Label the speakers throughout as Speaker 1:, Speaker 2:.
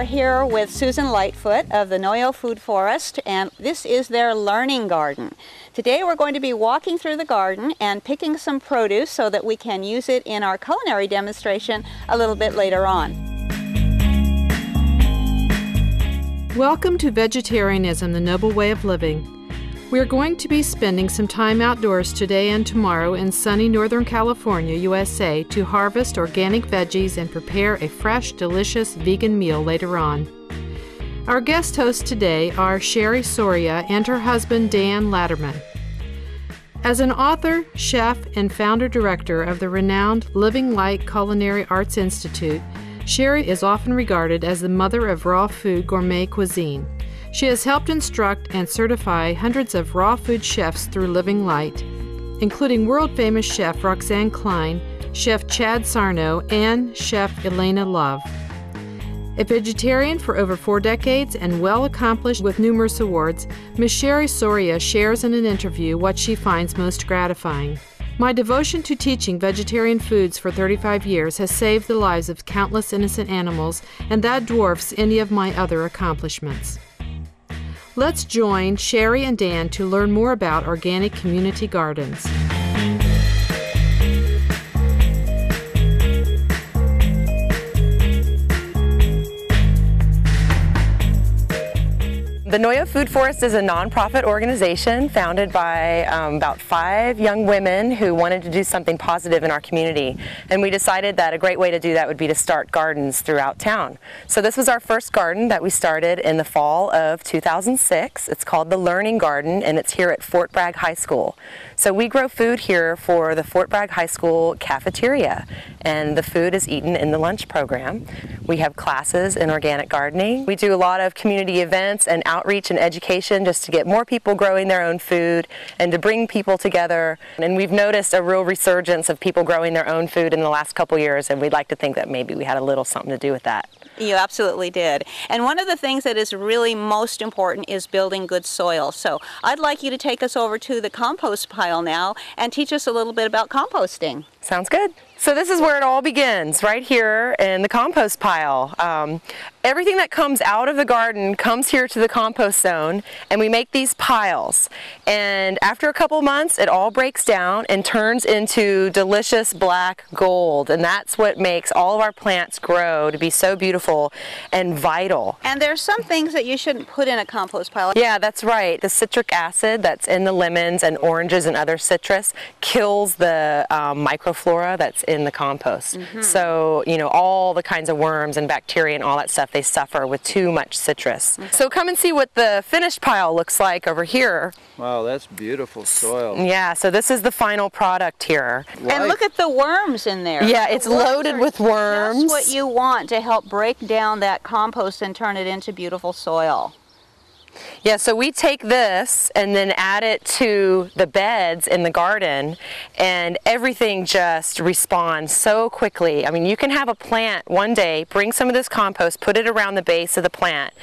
Speaker 1: here with Susan Lightfoot of the Noyo Food Forest, and this is their learning garden. Today we're going to be walking through the garden and picking some produce so that we can use it in our culinary demonstration a little bit later on.
Speaker 2: Welcome to Vegetarianism, the Noble Way of Living. We are going to be spending some time outdoors today and tomorrow in sunny Northern California, USA, to harvest organic veggies and prepare a fresh, delicious vegan meal later on. Our guest hosts today are Sherry Soria and her husband Dan Latterman. As an author, chef, and founder-director of the renowned Living Light Culinary Arts Institute, Sherry is often regarded as the mother of raw food gourmet cuisine. She has helped instruct and certify hundreds of raw food chefs through Living Light, including world-famous chef Roxanne Klein, chef Chad Sarno, and chef Elena Love. A vegetarian for over 4 decades and well accomplished with numerous awards, Ms. Sherry Soria shares in an interview what she finds most gratifying. My devotion to teaching vegetarian foods for 35 years has saved the lives of countless innocent animals, and that dwarfs any of my other accomplishments. Let's join Sherry and Dan to learn more about organic community gardens.
Speaker 3: The Noyo Food Forest is a nonprofit organization founded by about 5 young women who wanted to do something positive in our community. And we decided that a great way to do that would be to start gardens throughout town. So this was our first garden that we started in the fall of 2006. It's called the Learning Garden, and it's here at Fort Bragg High School. So we grow food here for the Fort Bragg High School cafeteria, and the food is eaten in the lunch program. We have classes in organic gardening. We do a lot of community events and outreach and education just to get more people growing their own food and to bring people together. And we've noticed a real resurgence of people growing their own food in the last couple years, and we'd like to think that maybe we had a little something to do with that.
Speaker 1: You absolutely did. And one of the things that is really most important is building good soil. So I'd like you to take us over to the compost pile now and teach us a little bit about composting.
Speaker 3: Sounds good. So this is where it all begins, right here in the compost pile. Everything that comes out of the garden comes here to the compost zone, and we make these piles. And after a couple months, it all breaks down and turns into delicious black gold. And that's what makes all of our plants grow to be so beautiful and vital.
Speaker 1: And there's some things that you shouldn't put in a compost pile.
Speaker 3: Yeah, that's right. The citric acid that's in the lemons and oranges and other citrus kills the microflora that's in the compost. So, you know, all the kinds of worms and bacteria and all that stuff, they suffer with too much citrus. So come and see what the finished pile looks like over here.
Speaker 4: Wow, that's beautiful soil.
Speaker 3: Yeah, so this is the final product here.
Speaker 1: And look at the worms in there.
Speaker 3: Yeah, it's loaded with worms.
Speaker 1: Just what you want to help break down that compost and turn it into beautiful soil.
Speaker 3: Yeah, so we take this and then add it to the beds in the garden, and everything just responds so quickly. I mean, you can have a plant one day, bring some of this compost, put it around the base of the plant,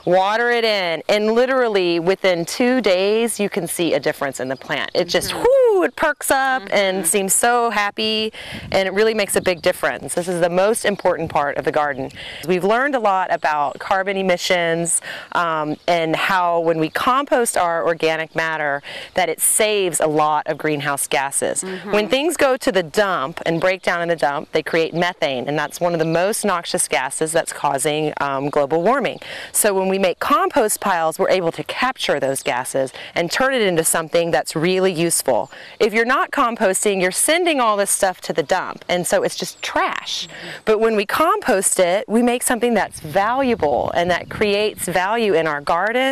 Speaker 3: water it in, and literally within 2 days you can see a difference in the plant. It just, whoo, it perks up and seems so happy, and it really makes a big difference. This is the most important part of the garden. We've learned a lot about carbon emissions and how when we compost our organic matter that it saves a lot of greenhouse gases. When things go to the dump and break down in the dump, they create methane, and that's one of the most noxious gases that's causing global warming. So when we make compost piles, we're able to capture those gases and turn it into something that's really useful. If you're not composting, you're sending all this stuff to the dump, and so it's just trash. But when we compost it, we make something that's valuable and that creates value in our garden.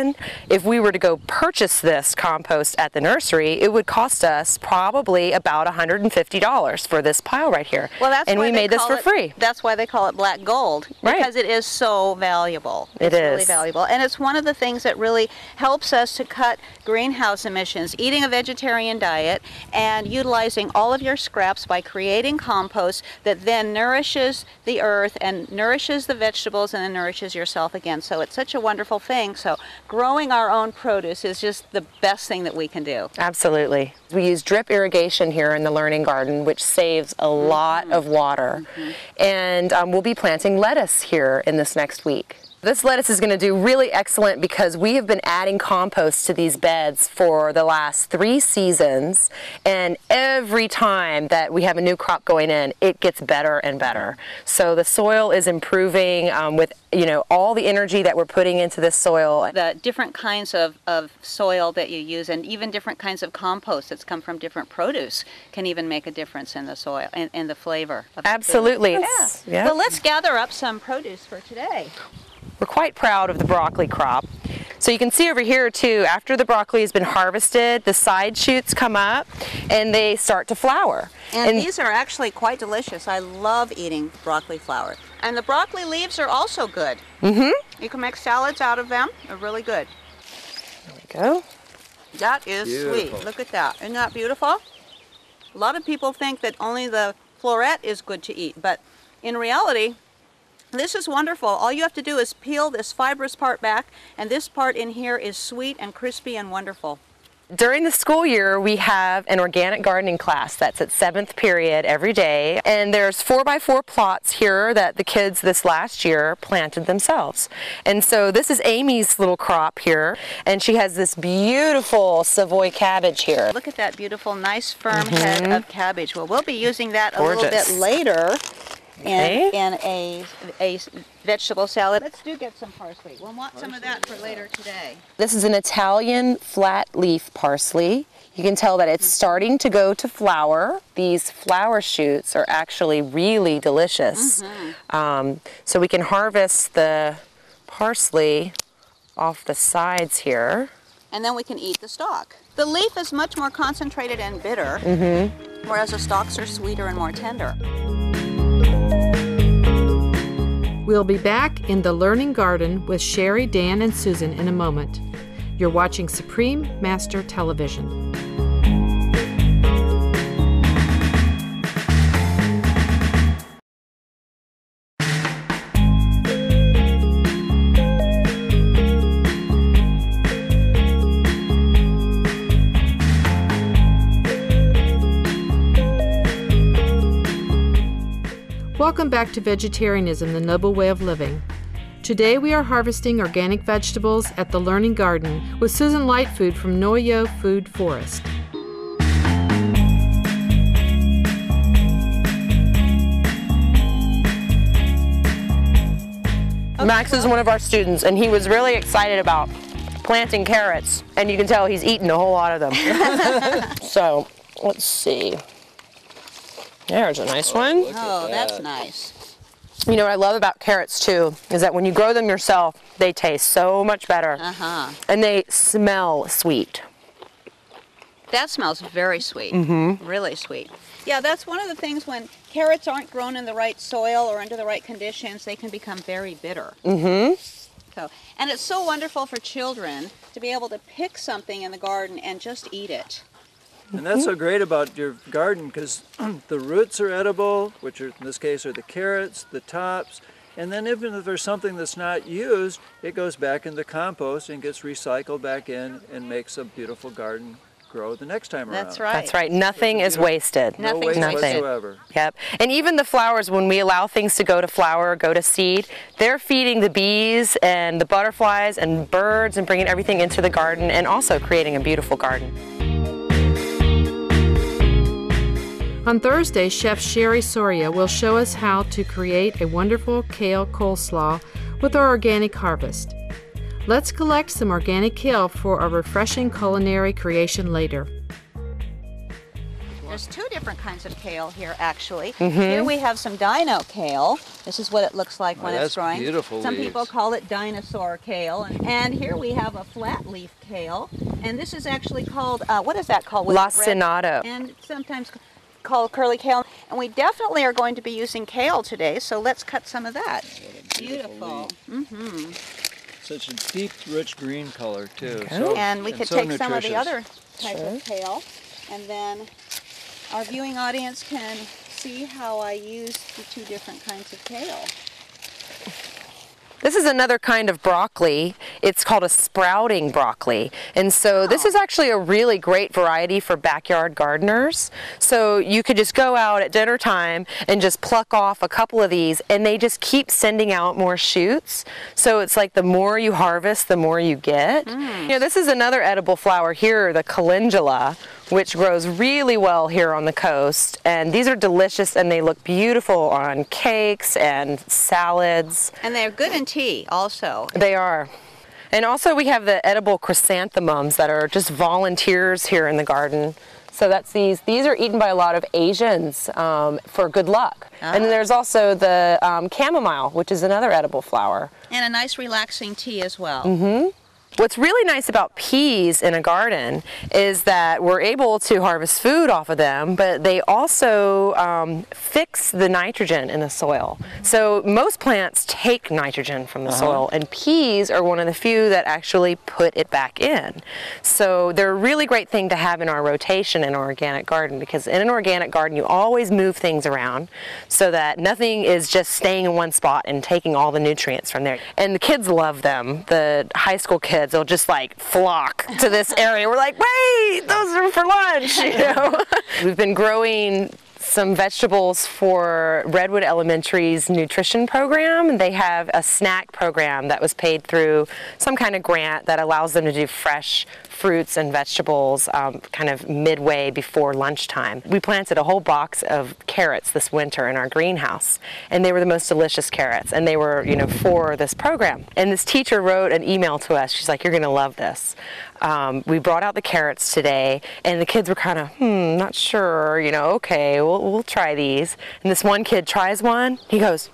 Speaker 3: If we were to go purchase this compost at the nursery, it would cost us probably about $150 for this pile right here.
Speaker 1: Well, that's
Speaker 3: and
Speaker 1: why
Speaker 3: we made this for free.
Speaker 1: That's why they call it black gold, because it is so valuable. It's really valuable. And it's one of the things that really helps us to cut greenhouse emissions. Eating a vegetarian diet and utilizing all of your scraps by creating compost that then nourishes the earth and nourishes the vegetables and then nourishes yourself again. So it's such a wonderful thing. So growing our own produce is just the best thing that we can do.
Speaker 3: Absolutely. We use drip irrigation here in the Learning Garden, which saves a lot of water. And we'll be planting lettuce here in this next week. This lettuce is going to do really excellent because we have been adding compost to these beds for the last 3 seasons, and every time that we have a new crop going in, it gets better and better. So the soil is improving with, you know, all the energy that we're putting into this soil.
Speaker 1: The different kinds of soil that you use, and even different kinds of compost that's come from different produce, can even make a difference in the soil and in the flavor of the
Speaker 3: Absolutely.
Speaker 1: food. Yeah. So let's gather up some produce for today.
Speaker 3: We're quite proud of the broccoli crop. So you can see over here too, after the broccoli has been harvested, the side shoots come up and they start to flower.
Speaker 1: And these are actually quite delicious. I love eating broccoli flower. And the broccoli leaves are also good. Mm-hmm. You can make salads out of them. They're really good.
Speaker 3: There we go.
Speaker 1: That is beautiful. Sweet. Look at that. Isn't that beautiful? A lot of people think that only the floret is good to eat, but in reality, this is wonderful. All you have to do is peel this fibrous part back, and this part in here is sweet and crispy and wonderful.
Speaker 3: During the school year, we have an organic gardening class that's at 7th period every day, and there's 4x4 plots here that the kids this last year planted themselves. And so this is Amy's little crop here, and she has this beautiful Savoy cabbage here.
Speaker 1: Look at that beautiful, nice, firm head of cabbage. Well, we'll be using that a little bit later in a vegetable salad. Let's get some parsley. We'll want some of that for later today.
Speaker 3: This is an Italian flat leaf parsley. You can tell that it's starting to go to flower. These flower shoots are actually really delicious. So we can harvest the parsley off the sides here.
Speaker 1: And then we can eat the stalk. The leaf is much more concentrated and bitter, whereas the stalks are sweeter and more tender.
Speaker 2: We'll be back in the Learning Garden with Sherry, Dan, and Susan in a moment. You're watching Supreme Master Television. Welcome back to Vegetarianism, the Noble Way of Living. Today we are harvesting organic vegetables at the Learning Garden with Susan Lightfood from Noyo Food Forest.
Speaker 3: Max is one of our students, and he was really excited about planting carrots, and you can tell he's eaten a whole lot of them. So, let's see. There's a nice one.
Speaker 1: Oh, that's nice.
Speaker 3: You know what I love about carrots too is that when you grow them yourself, they taste so much better. And they smell sweet.
Speaker 1: That smells very sweet. Really sweet. Yeah, that's one of the things when carrots aren't grown in the right soil or under the right conditions, they can become very bitter. So, and it's so wonderful for children to be able to pick something in the garden and just eat it.
Speaker 4: And that's so great about your garden, because the roots are edible, which are, in this case are the carrots, the tops, and then even if there's something that's not used, it goes back in the compost and gets recycled back in and makes a beautiful garden grow the next time around.
Speaker 1: That's right.
Speaker 3: That's right. Nothing is wasted.
Speaker 4: No waste whatsoever.
Speaker 3: Yep. And even the flowers, when we allow things to go to flower, go to seed, they're feeding the bees and the butterflies and birds and bringing everything into the garden and also creating a beautiful garden.
Speaker 2: On Thursday, Chef Sherry Soria will show us how to create a wonderful kale coleslaw with our organic harvest. Let's collect some organic kale for a refreshing culinary creation later.
Speaker 1: There's 2 different kinds of kale here, actually. Here we have some dino kale. This is what it looks like when it's growing.
Speaker 4: Beautiful
Speaker 1: Some
Speaker 4: leaves.
Speaker 1: people call it dinosaur kale. And here we have a flat leaf kale. And this is actually called, what is that called?
Speaker 3: Lacinato.
Speaker 1: And sometimes called curly kale. And we definitely are going to be using kale today, so let's cut some of that. Beautiful.
Speaker 4: Such a deep, rich green color, too.
Speaker 3: Okay.
Speaker 4: So,
Speaker 1: And we could
Speaker 4: so
Speaker 1: take some of the
Speaker 4: nutritious.
Speaker 1: other type of kale, and then our viewing audience can see how I use the 2 different kinds of kale.
Speaker 3: This is another kind of broccoli. It's called a sprouting broccoli. And so this is actually a really great variety for backyard gardeners. So you could just go out at dinner time and just pluck off a couple of these, and they just keep sending out more shoots. So it's like the more you harvest, the more you get. You know, this is another edible flower here, the calendula, which grows really well here on the coast. And these are delicious, and they look beautiful on cakes and salads.
Speaker 1: And they're good in tea also.
Speaker 3: They are. And also we have the edible chrysanthemums that are just volunteers here in the garden. So that's these are eaten by a lot of Asians for good luck. And then there's also the chamomile, which is another edible flower.
Speaker 1: And a nice relaxing tea as well.
Speaker 3: What's really nice about peas in a garden is that we're able to harvest food off of them, but they also fix the nitrogen in the soil. So most plants take nitrogen from the soil, and peas are one of the few that actually put it back in. So they're a really great thing to have in our rotation in an organic garden, because in an organic garden you always move things around so that nothing is just staying in one spot and taking all the nutrients from there. And the kids love them. The high school kids, they'll just like flock to this area. We're like, wait, those are for lunch, you know. We've been growing some vegetables for Redwood Elementary's nutrition program. They have a snack program that was paid through some kind of grant that allows them to do fresh fruits and vegetables kind of midway before lunchtime. We planted a whole box of carrots this winter in our greenhouse, and they were the most delicious carrots, and they were, you know, for this program. And this teacher wrote an email to us. She's like, you're gonna love this. We brought out the carrots today, and the kids were kind of, not sure, you know, okay, we'll try these. And this one kid tries one, he goes,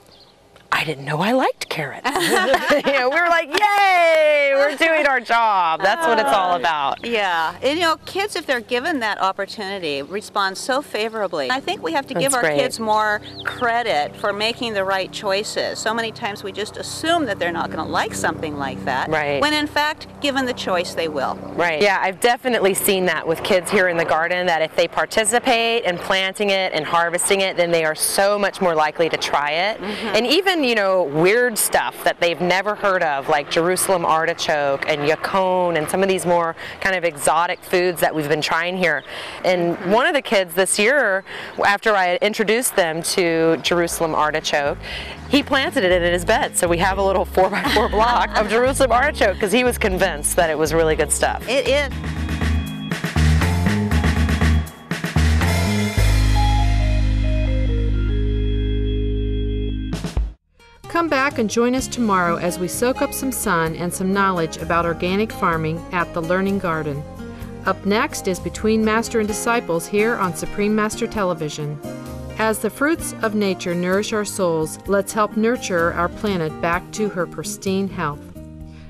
Speaker 3: I didn't know I liked carrots. You know, we were like, yay, we're doing our job. That's what it's all about.
Speaker 1: Yeah, and you know, kids, if they're given that opportunity, respond so favorably. I think we have to give our kids more credit for making the right choices. So many times we just assume that they're not going to like something like that, when in fact, given the choice, they will. Yeah,
Speaker 3: I've definitely seen that with kids here in the garden, that if they participate in planting it and harvesting it, then they are so much more likely to try it. And even, you know, weird stuff that they've never heard of, like Jerusalem artichoke and yacon and some of these more kind of exotic foods that we've been trying here. And one of the kids this year, after I introduced them to Jerusalem artichoke, he planted it in his bed. So we have a little 4x4 block of Jerusalem artichoke because he was convinced that it was really good stuff.
Speaker 1: It is.
Speaker 2: Come back and join us tomorrow as we soak up some sun and some knowledge about organic farming at the Learning Garden. Up next is Between Master and Disciples here on Supreme Master Television. As the fruits of nature nourish our souls, let's help nurture our planet back to her pristine health.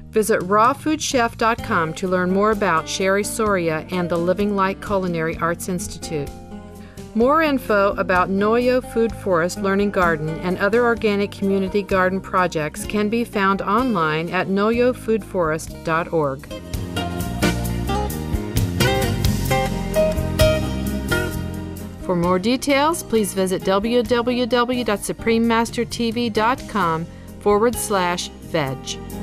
Speaker 2: Visit rawfoodchef.com to learn more about Sherry Soria and the Living Light Culinary Arts Institute. More info about Noyo Food Forest Learning Garden and other organic community garden projects can be found online at noyofoodforest.org. For more details, please visit www.suprememastertv.com/veg.